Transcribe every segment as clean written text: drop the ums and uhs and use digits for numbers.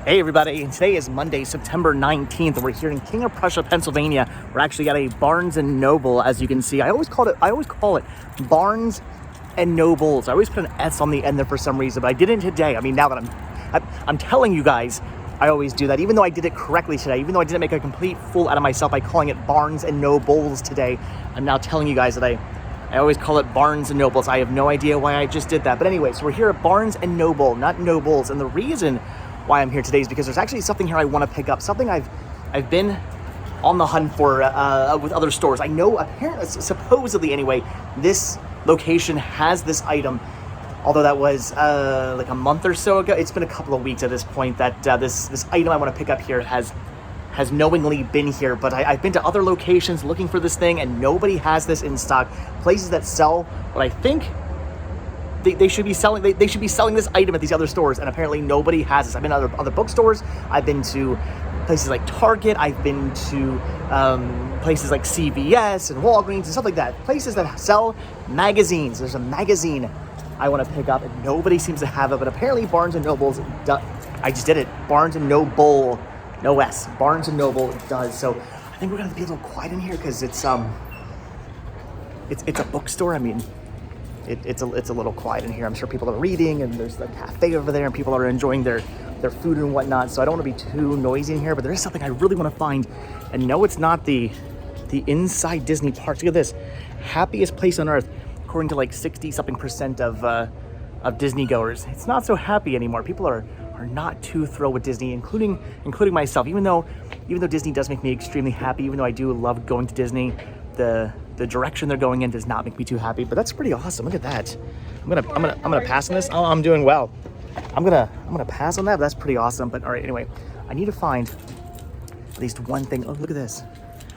Hey everybody, today is Monday, September 19th, and we're here in King of Prussia, Pennsylvania. We're actually at a Barnes & Noble, as you can see. I always call it Barnes & Nobles. I always put an S on the end there for some reason, but I didn't today. I mean, now that I'm telling you guys, I always do that, even though I did it correctly today, even though I didn't make a complete fool out of myself by calling it Barnes & Nobles today. I'm now telling you guys that I always call it Barnes & Nobles. I have no idea why I just did that. But anyway, so we're here at Barnes & Noble, not Nobles, and the reason why I'm here today is because there's actually something here I want to pick up, something I've been on the hunt for with other stores. I know, apparently, supposedly anyway, this location has this item, although that was like a month or so ago. It's been a couple of weeks at this point that this item I want to pick up here has knowingly been here, but I've been to other locations looking for this thing, and nobody has this in stock. Places that sell what I think they should be selling. They should be selling this item at these other stores, and apparently nobody has this. I've been to other bookstores. I've been to places like Target. I've been to places like CVS and Walgreens and stuff like that. Places that sell magazines. There's a magazine I want to pick up, and nobody seems to have it. But apparently Barnes & Noble's. I just did it. Barnes & Noble, no S. Barnes & Noble does. So I think we're gonna be a little quiet in here because it's a bookstore. I mean, it's a little quiet in here. I'm sure people are reading, and there's the cafe over there, and people are enjoying their food and whatnot. So I don't want to be too noisy in here, but there is something I really want to find. And no, it's not the inside Disney parks. Look at this, happiest place on earth, according to like 60-something% of Disney goers. It's not so happy anymore. People are not too thrilled with Disney, including myself. Even though Disney does make me extremely happy, even though I do love going to Disney, the direction they're going in does not make me too happy. But that's pretty awesome. Look at that. I'm gonna pass on this. Oh, I'm doing well. I'm gonna pass on that, but that's pretty awesome. But all right, anyway, I need to find at least one thing. Oh, look at this.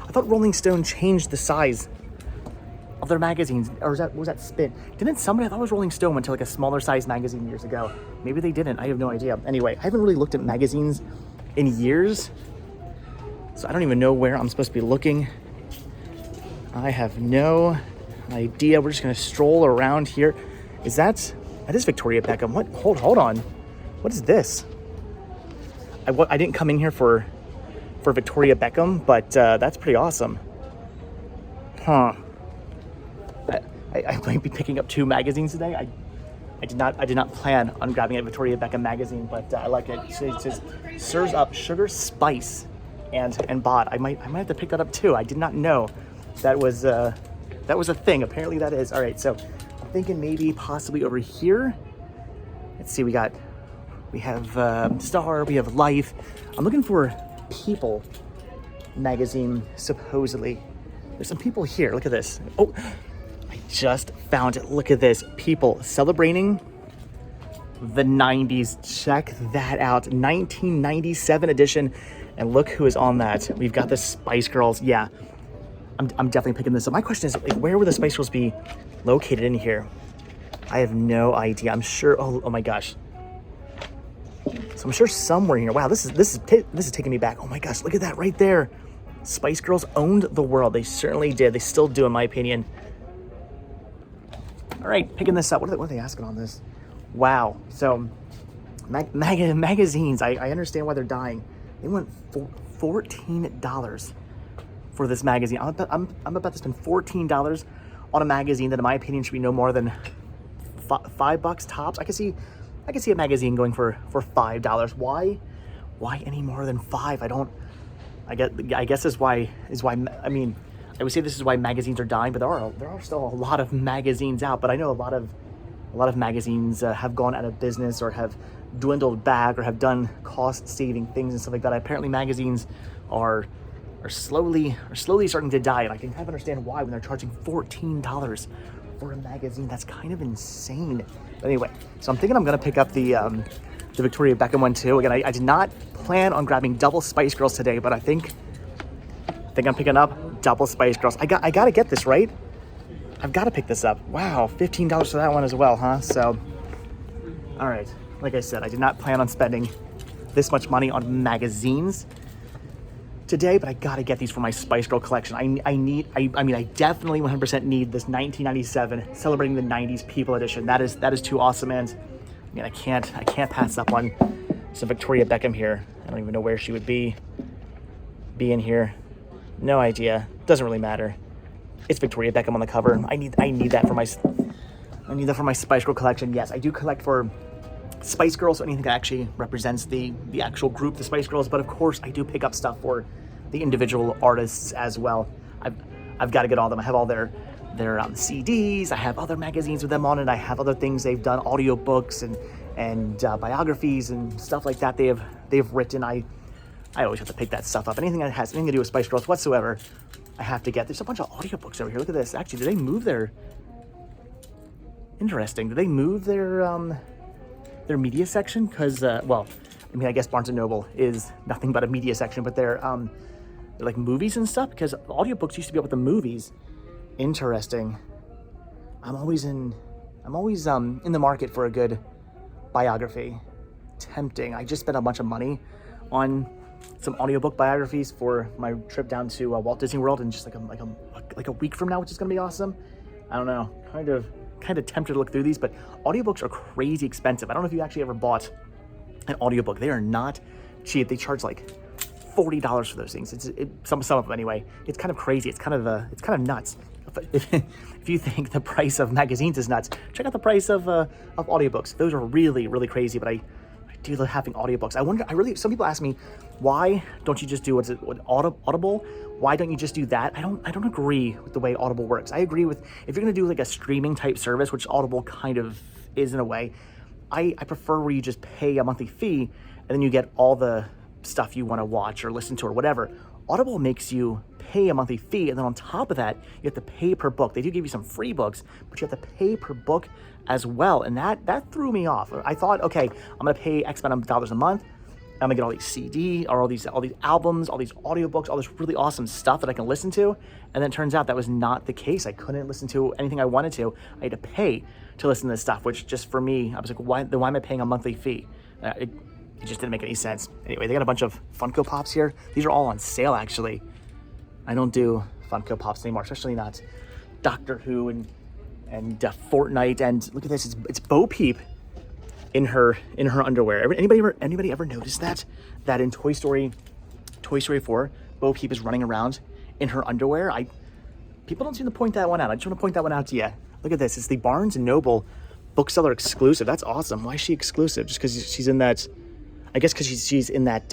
I thought Rolling Stone changed the size of their magazines, or was that Spin? Didn't somebody? I thought it was Rolling Stone went to like a smaller size magazine years ago. Maybe they didn't. I have no idea. Anyway, I haven't really looked at magazines in years, so I don't even know where I'm supposed to be looking. I have no idea. We're just gonna stroll around here. That is Victoria Beckham. What? Hold on. What is this? I didn't come in here for Victoria Beckham, but that's pretty awesome. Huh. I might be picking up 2 magazines today. I did not plan on grabbing a Victoria Beckham magazine, but I like it. It says serves up sugar, spice, and bod. I might have to pick that up too. I did not know that was a thing. Apparently that is. All right, so I'm thinking maybe possibly over here. Let's see, we have Star, we have Life. I'm looking for People magazine, supposedly. There's some people here. Look at this. Oh, I just found it. Look at this. People celebrating the 90s. Check that out. 1997 edition. And look who is on that. We've got the Spice Girls. Yeah. I'm definitely picking this up. My question is, like, where would the Spice Girls be located in here? I have no idea. I'm sure. Oh my gosh. So I'm sure somewhere here. Wow, this is taking me back. Oh my gosh, look at that right there. Spice Girls owned the world. They certainly did. They still do, in my opinion. All right, picking this up. What are they asking on this? Wow. So magazines. I understand why they're dying. They want $14 for this magazine. I'm about to spend $14 on a magazine that, in my opinion, should be no more than $5 tops. I can see a magazine going for $5. Why any more than $5? I guess is why. I mean, I would say this is why magazines are dying, but there are still a lot of magazines out. But I know a lot of magazines have gone out of business or have dwindled back or have done cost-saving things and stuff like that. Apparently, magazines are slowly starting to die, and I can kind of understand why when they're charging $14 for a magazine. That's kind of insane. But anyway, so I'm thinking I'm gonna pick up the Victoria Beckham one too. Again, I did not plan on grabbing double Spice Girls today, but I think I'm picking up double Spice Girls. I gotta get this, right? I've got to pick this up. Wow, $15 for that one as well, huh? So, all right. Like I said, I did not plan on spending this much money on magazines today, but I gotta get these for my Spice Girl collection. I definitely 100% need this 1997 celebrating the 90s People edition. That is too awesome, and I mean, I can't pass up on some Victoria Beckham here. I don't even know where she would be in here. No idea. Doesn't really matter. It's Victoria Beckham on the cover. I need that for my Spice Girl collection. Yes, I do collect for Spice Girls, so anything that actually represents the actual group, the Spice Girls. But of course, I do pick up stuff for the individual artists as well. I've got to get all of them. I have all their CDs. I have other magazines with them on it. I have other things they've done, audiobooks and biographies and stuff like that they've written. I always have to pick that stuff up. Anything that has anything to do with Spice Girls whatsoever, I have to get. There's a bunch of audiobooks over here. Look at this. Actually, did they move their... Interesting. Did they move their media section? Because, well, I mean, I guess Barnes & Noble is nothing but a media section, but they're like movies and stuff, because audiobooks used to be up with the movies. Interesting. I'm always in the market for a good biography. Tempting. I just spent a bunch of money on some audiobook biographies for my trip down to Walt Disney World in just like a week from now, which is gonna be awesome. I don't know, kind of tempted to look through these, but audiobooks are crazy expensive. I don't know if you actually ever bought an audiobook. They are not cheap. They charge like $40 for those things. Some of them anyway. It's kind of crazy. It's kind of nuts. If you think the price of magazines is nuts, check out the price of audiobooks. Those are really, really crazy, but I do love having audiobooks. Some people ask me, why don't you just do Audible? Why don't you just do that? I don't agree with the way Audible works. I agree with, if you're gonna do like a streaming type service, which Audible kind of is in a way, I prefer where you just pay a monthly fee and then you get all the stuff you want to watch or listen to or whatever. Audible makes you pay a monthly fee, and then on top of that, you have to pay per book. They do give you some free books, but you have to pay per book as well, and that threw me off. I thought, okay, I'm gonna pay X amount of dollars a month, I'm gonna get all these CD or all these albums, all these audiobooks, all this really awesome stuff that I can listen to, and then it turns out that was not the case. I couldn't listen to anything I wanted to. I had to pay to listen to this stuff, which just for me, I was like, why am I paying a monthly fee? It just didn't make any sense. Anyway, they got a bunch of Funko Pops here. These are all on sale, actually. I don't do Funko Pops anymore, especially not Doctor Who and Fortnite. And look at this, it's Bo Peep in her underwear. Anybody ever noticed that in Toy Story 4, Bo Peep is running around in her underwear? People don't seem to point that one out. I just want to point that one out to you. Look at this. It's the Barnes & Noble bookseller exclusive. That's awesome. Why is she exclusive? Just because she's in that... I guess because she's in that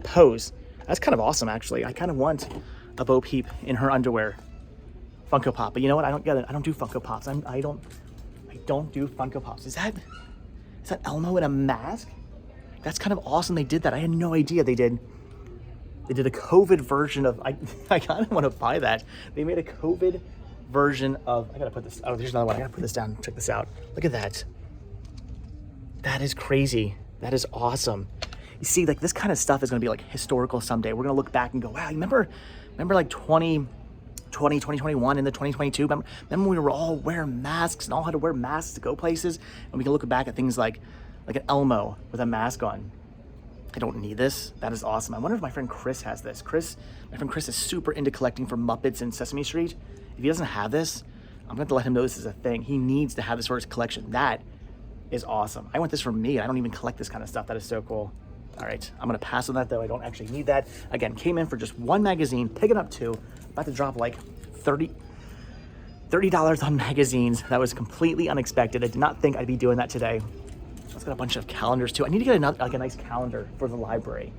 pose. That's kind of awesome, actually. I kind of want a Bo Peep in her underwear Funko Pop, but you know what? I don't get it. I don't do Funko Pops. I don't do Funko Pops. Is that Elmo in a mask? That's kind of awesome. They did that. I had no idea they did a COVID version of. I kind of want to buy that. They made a COVID version of. I gotta put this. Oh, there's another one. I gotta put this down. Check this out. Look at that. That is crazy. That is awesome. You see, like, this kind of stuff is going to be like historical someday. We're going to look back and go, wow, you remember like 2020, 2021, and the 2022? Remember when we were all wearing masks and all had to wear masks to go places? And we can look back at things like an Elmo with a mask on. I don't need this. That is awesome. I wonder if my friend Chris has this. My friend Chris is super into collecting for Muppets and Sesame Street. If he doesn't have this, I'm going to have to let him know this is a thing. He needs to have this for his collection. That is awesome. I want this for me. I don't even collect this kind of stuff. That is so cool. All right, I'm gonna pass on that though. I don't actually need that. Again, came in for just one magazine, picking up two, about to drop like $30 on magazines. That was completely unexpected. I did not think I'd be doing that today. Let's got a bunch of calendars too. I need to get a nice calendar for the library.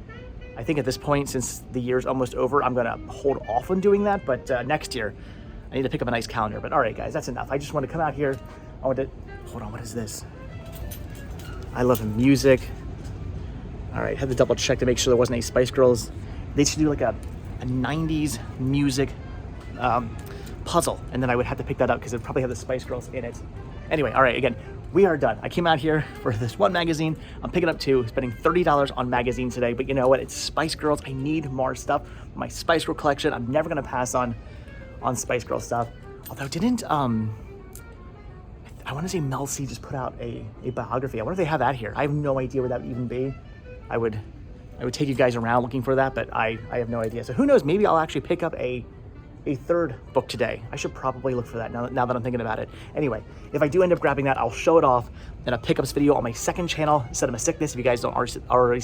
I think at this point, since the year's almost over, I'm gonna hold off on doing that, but next year, I need to pick up a nice calendar. But all right, guys, that's enough. I just want to come out here. Hold on, what is this? I love music. All right, had to double check to make sure there wasn't any Spice Girls. They should do like a 90s music puzzle, and then I would have to pick that up because it probably had the Spice Girls in it. Anyway, all right, again, we are done. I came out here for this one magazine. I'm picking up two, spending $30 on magazines today, but you know what? It's Spice Girls. I need more stuff. My Spice Girl collection, I'm never gonna pass on Spice Girl stuff. Although I want to say Mel C just put out a biography. I wonder if they have that here. I have no idea where that would even be. I would take you guys around looking for that, but I have no idea. So who knows? Maybe I'll actually pick up a a third book today. I should probably look for that now that I'm thinking about it. Anyway, if I do end up grabbing that, I'll show it off in a pickups video on my second channel, Cinema Sickness. If you guys don't already,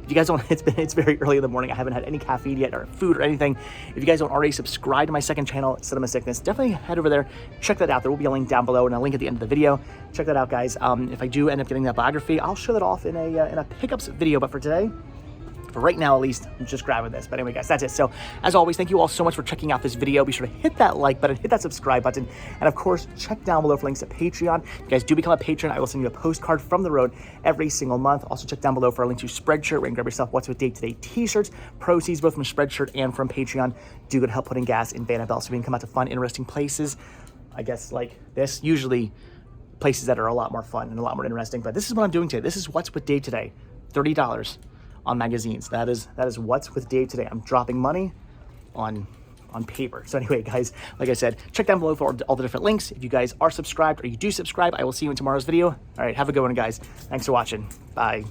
if you guys don't, it's very early in the morning. I haven't had any caffeine yet or food or anything. If you guys don't already subscribe to my second channel, Cinema Sickness, definitely head over there. Check that out. There will be a link down below and a link at the end of the video. Check that out, guys. If I do end up getting that biography, I'll show that off in a pickups video. But for today, for right now at least, I'm just grabbing this. But anyway, guys, that's it. So as always, thank you all so much for checking out this video. Be sure to hit that like button, hit that subscribe button, and of course, check down below for links to Patreon. If you guys do become a patron, I will send you a postcard from the road every single month. Also check down below for a link to Spreadshirt, where you can grab yourself What's With Dave Today t-shirts. Proceeds both from Spreadshirt and from Patreon do go to help putting gas in Vanabelle, so we can come out to fun, interesting places, I guess, like this. Usually places that are a lot more fun and a lot more interesting. But this is what I'm doing today. This is What's With Dave Today. $30 on magazines. That is What's With Dave Today. I'm dropping money on paper. So anyway, guys, like I said, check down below for all the different links. If you guys are subscribed or you do subscribe, I will see you in tomorrow's video. All right, have a good one, guys. Thanks for watching. Bye.